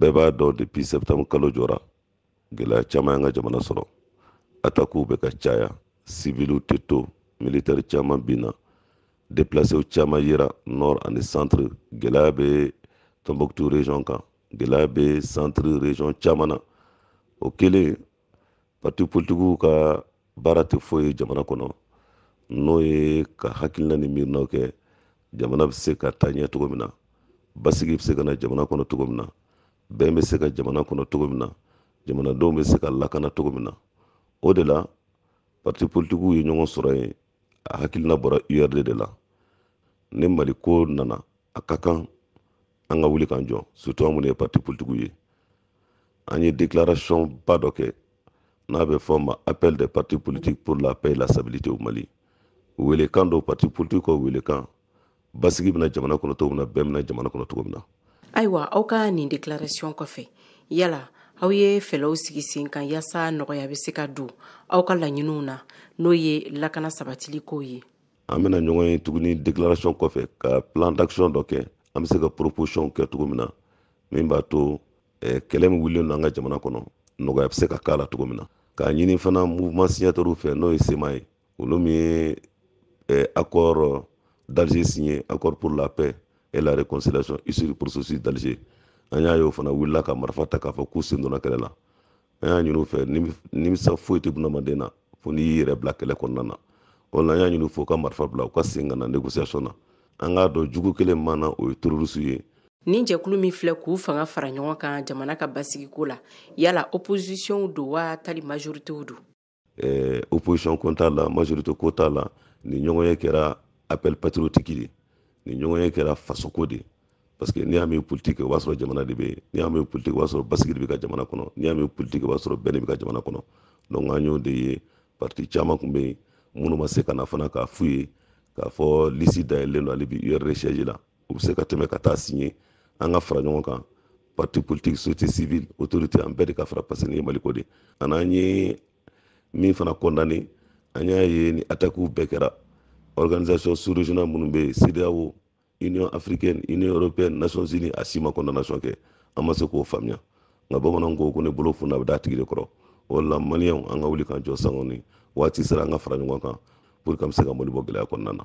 bɛɛ b'a dɔn depuis septembre kalo jɔra gɛlɛya caman y'an ka jamana sɔrɔ. Attaques bɛ ka caya, civils tɛ to, militaires caman binna, déplacés caman yera nord ani centre. Gɛlɛya bɛ Tombouctou région kan, gɛlɛya bɛ centre région caman na. O kɛlen parti politiques ka baara tɛ foyi ye jamana kɔnɔ n'o ye ka hakilina ni miirinaw kɛ jamana bɛ se ka taa ɲɛ cogo min na, basigi bɛ se ka na jamana kɔnɔ cogo min na, bɛn bɛ se ka jamana kɔnɔ cogo min na, jamanadenw bɛ se ka lakana cogo min na. O de la parti politiques ye ɲɔgɔn sɔrɔ yen, a hakilina bɔra URD de la. Ni Mali ko nana a ka kan an ka wuli k'an jɔ, surtout an minnu ye parti politiques ye. An ye déclaration ba dɔ kɛ n'a bɛ fɔ ma appel des partis politiques pour la paix et la stabilité au Mali. Welekan do parti politique ka welekan, basigi bɛna jamana kɔnɔ cogo min na, bɛn bɛna jamana kɔnɔ cogo min na. Ayiwa, aw ka nin déclaration kɔfɛ, yala aw ye fɛlɛw sigi sen kan yaasa nɔgɔya bɛ se ka don aw ka laɲiniw na n'o ye lakana sabatili ko ye? An bɛna ɲɔgɔn ye tuguni déclaration kɔfɛ ka plan d'action dɔ kɛ, an bɛ se ka proposition kɛ cogo min na min b'a to kɛlɛ min wulilen don an ka jamana kɔnɔ nɔgɔya bɛ se ka k'a la cogo min na. K'a ɲini fana mouvement signataires fɛ n'o ye SEMA ye, olu min ye accord d'Alger signé, accord pour la paix et la réconciliation issu du processus d'Alger. An y'a ye o fana wulila ka marifa ta k'a fɔ k'u sen donna kɛlɛ la. An y'a ɲini u fɛ nimisa foyi tɛ bunadamaden na fo n'i y'i yɛrɛ bila kɛlɛ kɔnɔna na. O la an y'a ɲini u fɛ u ka marifa bila u ka sen ka na négociation na. An k'a dɔn jugu kelen min na o ye terroriste ye. Nin jɛkulu min filɛ k'u fanga fara ɲɔgɔn kan jamana ka basigiko la, yala opposition do wa tali majorité do? Opposition ko t'a la, majorité ko t'a la, ni ɲɔgɔn ye kɛra appel patriotique de, ni ɲɔgɔn ye kɛra fasoko de. Parce que n'i y'a mɛn politique o b'a sɔrɔ jamana de bɛ yen, n'i y'a mɛn politique o b'a sɔrɔ basigi de bɛ ka jamana kɔnɔ, n'i y'a mɛn politique o b'a sɔrɔ bɛn de bɛ ka jamana kɔnɔ. Donc an y'o de ye parti caman tun bɛ yen minnu ma se ka na fana k'a f'u ye k'a fɔ liste dayɛlɛlen don hali bi URD siège la, u bɛ se ka tɛmɛ ka taa signer an ka fara ɲɔgɔn kan parti politique, société civile, autorité an bɛɛ de ka fara parce que nin ye Maliko de. An ye min fana condamné, an y'a ye ni attaques bɛɛ kɛra organisation sous-régionale minnu bɛ yen, CEDEAO, Union africaine, Union européenne, Nations unies a si ma condamnation kɛ, an ma se k'o faamuya. Nka bamananw ko ne bolo funna a bɛ d'a tigi de kɔrɔ. O la maliyɛnw an ka wuli k'an jɔ sango ni waati sera an ka fara ɲɔgɔn kan pour que an bɛ se ka Mali bɔ gɛlɛya kɔnɔna na.